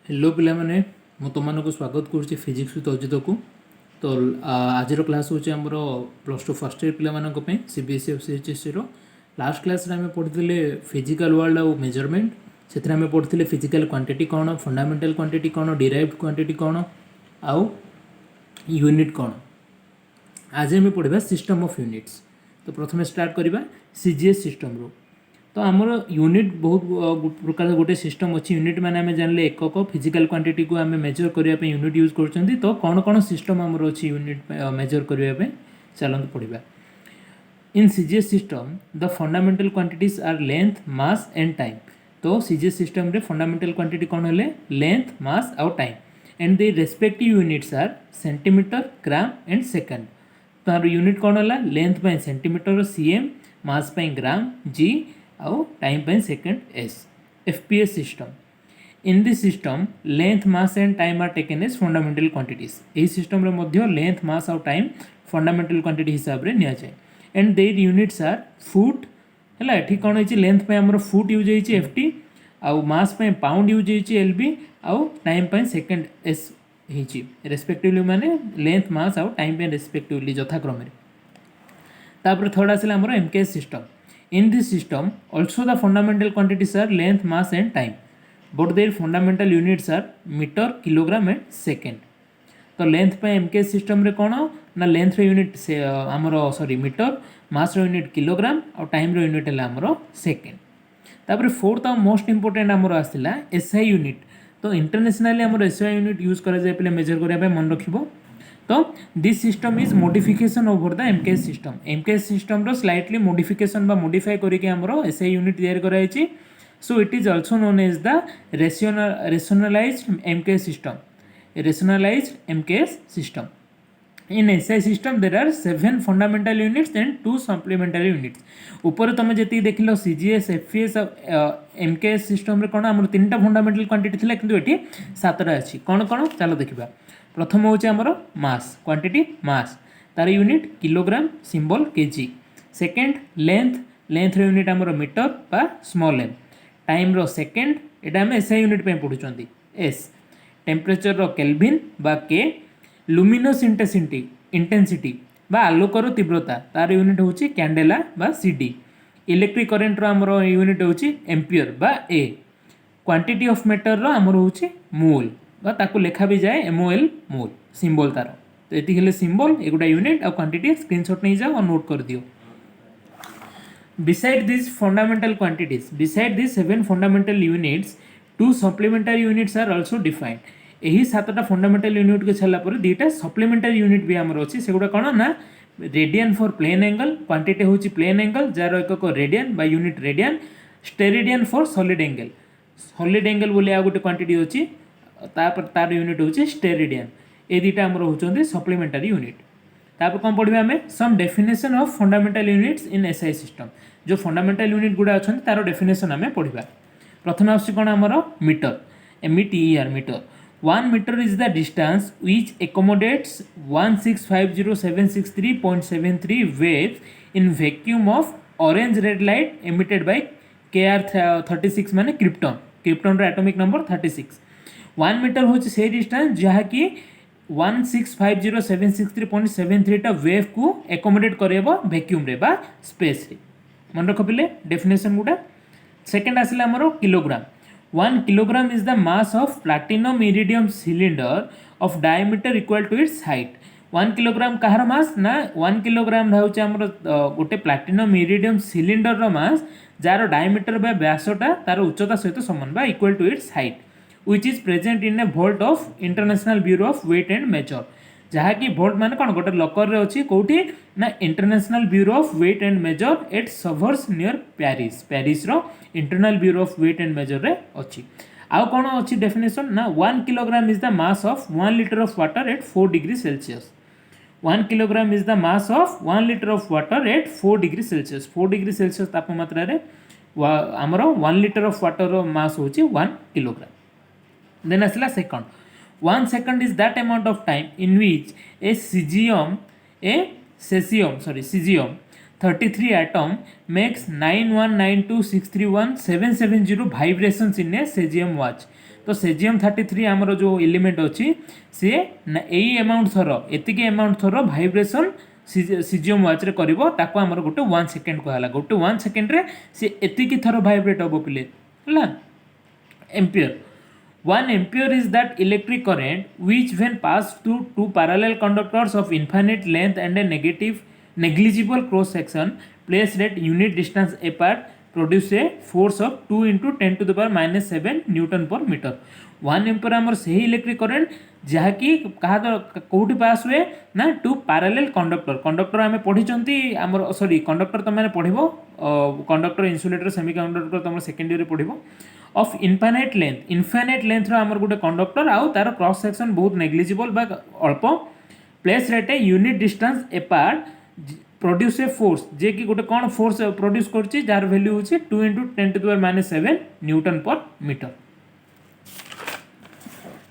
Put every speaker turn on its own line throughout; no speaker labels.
Hello पिला माने मु तुमको स्वागत करुच्ची फिजिक्स विथ अजित को। तो आज क्लास हूँ आमर प्लस टू फर्स्ट इयर पे सीबीएसई और सीएचएससी लास्ट क्लास आम पढ़ी फिजिकल वर्ल्ड आउ मेजरमेंट से आम पढ़ी फिजिकल क्वांटिटी कौन, फंडामेंटल क्वांटिटी कौन, डिराइव्ड क्वांटिटी कौन आउ यूनिट कौन। आज आम पढ़ा सिस्टम ऑफ यूनिट्स। तो प्रथम स्टार्ट करवा सीजीएस सिस्टम रो। तो आमर यूनिट बहुत प्रकार गोटे सिस्टम अच्छी। यूनिट माने आम जानले एकक फिजिकल क्वांटिटी को आम मेजर करने यूनिट यूज कर। तो कौन कौन सिस्टम आमर अच्छी यूनिट मेजर करने चलते पढ़ा। In CGS system the fundamental quantities are length, mass and time. तो सीजीएस सिस्टम रे फंडामेंटल क्वांटिटी कौन है? लेंथ, मास आउ time. And the respective units are centimetre, gram and second. तार यूनिट कौन है? लेंथ पे सेंटीमीटर सीएम, मास पे ग्राम जी आउ टाइम पे second S. FPS system. In this system length, mass and time are taken as fundamental quantities. यही system रे मध्य लेंथ, मास आउ टाइम फंडामेंटल क्वांटिटी हिसाब रे निया जाए। And their units are foot है। ये कौन है? लेंथ पे आमर फुट यूज होती एफटी, आउ मास पे पाउंड यूज होती एलबी, आउ टाइम पे सेकंड एस होती रेस्पेक्टिवली। माने लेंथ, मास आउ टाइम पे रेस्पेक्टिवली यथाक्रम। तापर थर्ड आसला आमर MKS system. In this system also the fundamental quantities are length, mass and time, but their fundamental units are meter, kilogram and second. तो length पे MKS system रे कौन ना लेंथ रे यूनिट से आमर सॉरी मीटर, मास रे यूनिट किलोग्राम और टाइम रे यूनिट है आमर सेकेंड। तापर फोर्थ और मोस्ट इंपोर्टेंट आमर आसला एसआई यूनिट। तो इंटरनेशनली आमर एसआई यूनिट यूज करा जाए पे मेजर करने मन रखिबो। तो this system is modification over the MKS system. MKS system रो स्लाइटली मॉडिफिकेशन बा मॉडिफाई करके हमरो एसआई यूनिट तैयार कराइछि। So it is also known as the rationalized MKS system. Rationalized MKS system. In SI system there are 7 fundamental units and 2 supplementary units. ऊपर तुम जी देख लो सीजीएस, एफपीएस, एमकेएस सिस्टम रे कौन आम 3टा फंडामेंटल क्वांटिटी थिला किंतु एठी 7टा अछि। कौन कौन चलो देखिबा। प्रथम होचे आमर मास क्वांटिटी, मास तार unit kilogram, symbol KG. Second length, length रो यूनिट आमर मीटर बा स्मॉल एम। टाइम रो सेकेंड, एटा हम एसआई यूनिट पे पढुचंदी एस। टेम्परेचर रो केल्विन बा के। लुमिनस इंटेंसिटी बा आलोकर तीव्रता तार यूनिट होची कैंडेला बा सीडी। इलेक्ट्रिक करंट रो आमर यूनिट होची एम्पियर बा ए। क्वांटिटी ऑफ मैटर रो आमर होची मोल बा ताकू लेखा भी जाए एमओएल मोल सिंबल तार। तो ये हेले सिंबल एगुटा यूनिट और क्वांटिटी स्क्रीनशॉट नहीं जाओ और नोट कर दियो। Beside these fundamental quantities, beside these 7 fundamental units, 2 supplementary units are also defined. यही 7टा फंडामेंटल यूनिट के छाला पर 2टा सप्लीमेंटरी यूनिट भी आमर अछि। सेगुडा कोन ना radian for plane angle, quantity होची प्लेन एंगल जार एकक रेडियन बा unit radian. Steradian for solid angle, solid angle बोले आ गोटे क्वांटिटी अछि तार यूनिट होची स्टेरिडियन। ए दुटा आमर होचंदी सप्लीमेंटरी यूनिट। तापर कौन पढ़िबा हमें some definition of fundamental units in SI system. जो फंडामेंटल यूनिट गुडा अच्छा तार डेफिनेशन आम पढ़ा। प्रथम आसुची कौन आमर metre, M E T E R metre. 1 metre is the distance which accommodates 1650763.73 waves in vacuum of orange red light emitted by KR36 माने क्रिप्टन। क्रिप्टन रो एटॉमिक नंबर 36। 1 मीटर होची से डिस्टेंस जहाँकि 1650763.73 टा वेव को एकोमोडेट करेबो वैक्यूम रे बा स्पेस रे। मन रख पिले डेफिनेशन गुडा। सेकंड आसला हमरो kilogram. 1 kilogram is the mass of platinum iridium cylinder of diameter equal to its height. 1 kilogram कहार मास ना 1 किलोग्राम होचे हमरो गोटे प्लैटिनम इरिडियम सिलिंडर रो मास जार डायमीटर बा व्यासटा तार उच्चता सहित समान बा equal to its height, which is present in a vault of International Bureau of Weight and Measure। जहाँकि भोल्ट माने कौन गोटे लकर रे अच्छी कौटी ना International Bureau of Weight and Measure at Sevres near Paris. Paris रो Internal Bureau of Weight and Measure रे अच्छी। आउ कौन अच्छी डेफिनेशन ना 1 kilogram is the mass of 1 litre of water at 4 degree Celsius. 1 kilogram is the mass of 1 litre of water at 4 degree Celsius. 4 degree Celsius तापमात्रा रे आमर 1 litre of water रो मास होची 1 kilogram. Then asla second. 1 second is that amount of time in which a cesium 33 atom makes 9192631,770 vibrations in a cesium watch. तो सेजियम 33 आमर जो element अच्छी सी यही amount थर एतिकी amount थर भाइब्रेसन सीजियम वाच रे करिवो ताको हमर गोटे 1 सेकेंड कहला गोटे 1 सेकेंड रे सी एतिकी थर भाइब्रेट होबो पिले हला ampere 1 ampere is that electric current which when passed through two parallel conductors of infinite length and a negligible cross section placed at unit distance apart produce a force of 2 into 10 to the power minus 7 newton per meter 1 ampere आमर सही electric current जहाँकि कहा कौटी पास हुए ना to parallel conductor conductor आम पढ़ी आमर sorry conductor तुम पढ़ो कंडक्टर इन्सुलेटर सेमीकंडक्टर तुम सेकेंड ईयर पढ़ो ऑफ इनफाइनाइट लेंथ आमर गोटे कंडक्टर आउ तार क्रॉस सेक्शन बहुत नेग्लिजिबल बा अल्प place rate a unit distance apart produce a force जे कि गोटे कौन फोर्स प्रोड्यूस करछि जार वैल्यू होछि 2 into 10 to the power minus 7 newton per metre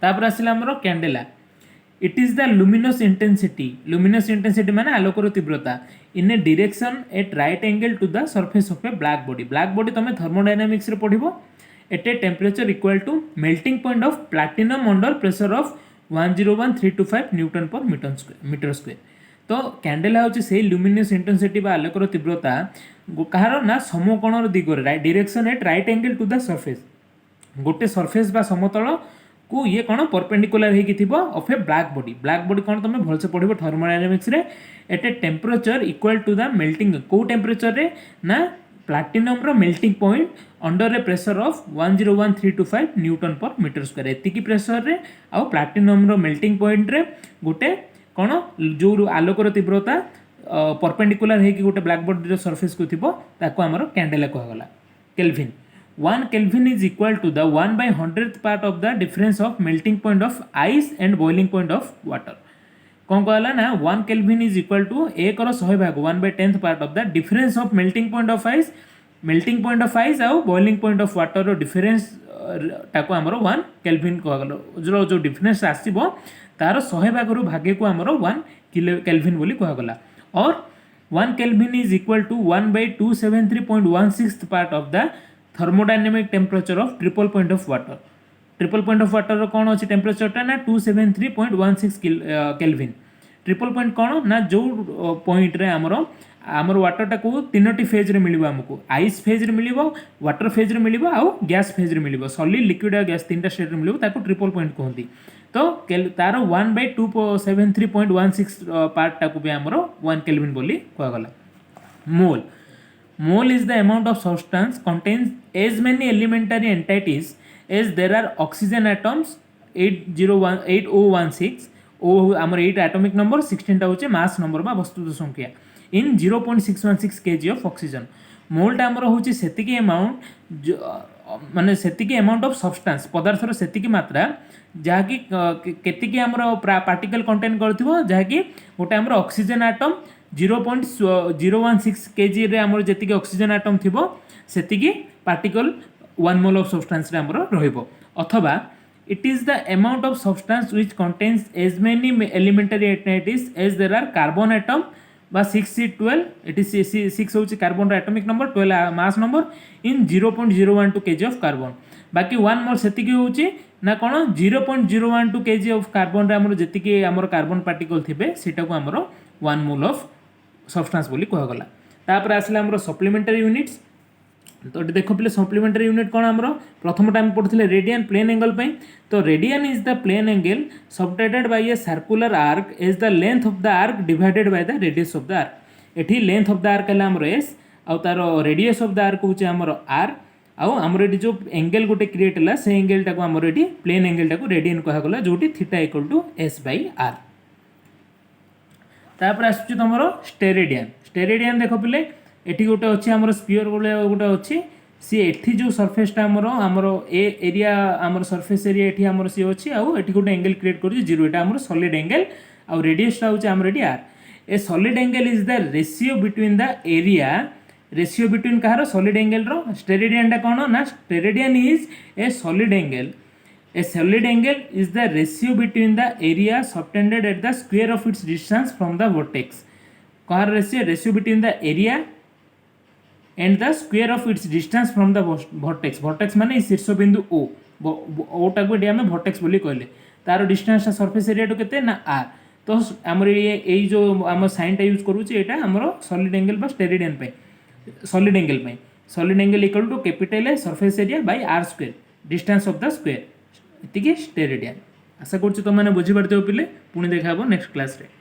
तापर आसिला हमरो candela it is the luminous intensity माने आलोकर तीव्रता in a direction at right angle to the surface of a black body तमे थर्मोडायनामिक्स रे पढिबो at a temperature equal to melting point of platinum under pressure of 101325 newton per metre square तो candela होची से luminous intensity बा आलोकर तीव्रता कहार ना समकोणर दिगरे direction at right angle to the surface गोटे सरफेस बा समतल को ये कौन परपेंडिकुलर हो ऑफ ए ब्लैक बॉडी कौन तुम भलसे पढ़ो थर्मोडायनामिक्स रे at a temperature equal to the melting को टेम्परेचर रे ना प्लैटिनम रो melting point under a pressure of 101325 newton per metre square एतिकी प्रेशर रे आउ प्लैटिनम रो मेल्टिंग पॉइंट रे गोटे कौन जो आलोकर तीव्रता परपेंडिकुलर हो गोटे ब्लैक बॉडी सरफेस को थी ताको आमर candela कहगला kelvin 1 Kelvin is equal to the 1/100th part of the difference of melting point of ice and boiling point of water. कौन कहला ना 1 Kelvin is equal to 1/100 भाग 1/10th part of the difference of melting point of ice आउ boiling point of water row difference टाको हमरो 1 Kelvin कहगला जो difference आसीबो तार 100 भाग रो भागे को हमरो 1 Kelvin बोली कहगला और 1 Kelvin is equal to 1/273.16th part of the thermodynamic temperature of triple point of water कौन अच्छे टेम्परेचरटा ना 273.16 केल्विन ट्रिपल पॉइंट कौन ना जो पॉइंट रे आमर वाटरटा को तीनोटी फेज रे मिलिबो हमको आइस फेज रे मिलिबो वाटर फेज रे मिलिबो आउ गैस फेज रे मिलिबो सॉलिड लिक्विड और गैस तीनटा स्टेट रे मिलिबो ताको ट्रिपल पॉइंट कहंती तो तार 1/273.16 पार्ट टाको भी हमरो 1 केल्विन बोली कहगला Mole is the amount of substance contains as many elementary entities as there are oxygen atoms 8016 O आमर 8 atomic number 16 टा होचे mass number बा वस्तुस्थ संख्या in 0.616 kg of oxygen मोल टा आमर होचे सेतिकी अमाउंट माने सेतिकी अमाउंट ऑफ सब्सटेंस पदार्थर सेतिकी मात्रा जहाँकि केतिकी आमर पार्टिकल कंटेन करथिबो जहाँकि गोटे आमर ऑक्सीजन एटम 0.016 kg रे आमर जेतिकी ऑक्सीजन एटम थिबो सेतिकी पार्टिकल 1 मोल ऑफ सब्सटेंस रे आमर रहइबो अथवा it is the amount of substance which contains as many elementary atoms as there are carbon atom बा 6C12 इट इज 6 होची कार्बन रो atomic number 12 mass number in 0.012 kg of carbon बाकी 1 मोल सेतिकी होची ना कोन 0.012 kg ऑफ कार्बन रे आमर जेतिकी आमर carbon particle थिबे सेटा को आमर 1 मोल ऑफ सब्सटेंस बोली कहगला तापर आसला हमरो सप्लीमेंटरी यूनिट्स तो देखो पे सप्लीमेंटरी यूनिट कौन आमर प्रथम टाइम पढ़ते रेडियन प्लेन एंगल पे तो radian is the plane angle subtended by a circular arc is the length of the arc divided by the radius of the arc एठी लेंथ ऑफ द आर्क है आमर S आउ तार radius of the arc होचे आमर are आउ आमर एठी जो एंगल गोटे क्रिएट हला से एंगल टाको आमर एठी प्लेन एंगल टाको रेडियन कहगला जोटी theta equal to s by r तापर आसुची तमरो स्टेरेडियन देखो पिले एठी गोटे अच्छे आमर स्पीयर गोटे अच्छे सी एठी जो सरफेसटा आमर ए एरिया आमर सरफेस एरिया एठी आमर सी अच्छी आउ एठी गोटे एंगल क्रिएट करूची 0 एटा आमर सॉलिड एंगल आउ रेडियसटा होची आमर एठी r a solid angle is the ratio between the area ratio between कहार सॉलिड एंगल रो स्टेरेडियनटा कोन ना steradian is a solid angle A solid angle is the ratio between the area subtended at the square of its distance from the vertex. Car ratio between the area and the square of its distance from the vertex. Vertex माने शीर्ष बिंदु O ओटा को आम vertex बोली कहले तार distance surface area to केते ना आर तो आमर ये जो आम साइनटा यूज करूँ यहाँ आमर सॉलिड एंगल बा steradian solid angle equal to capital A surface area by R square distance of the square इतनी स्टेरिडियन आशा करुँ तुमने बुझीपार पे पुणी देखा नेक्स्ट क्लास रे।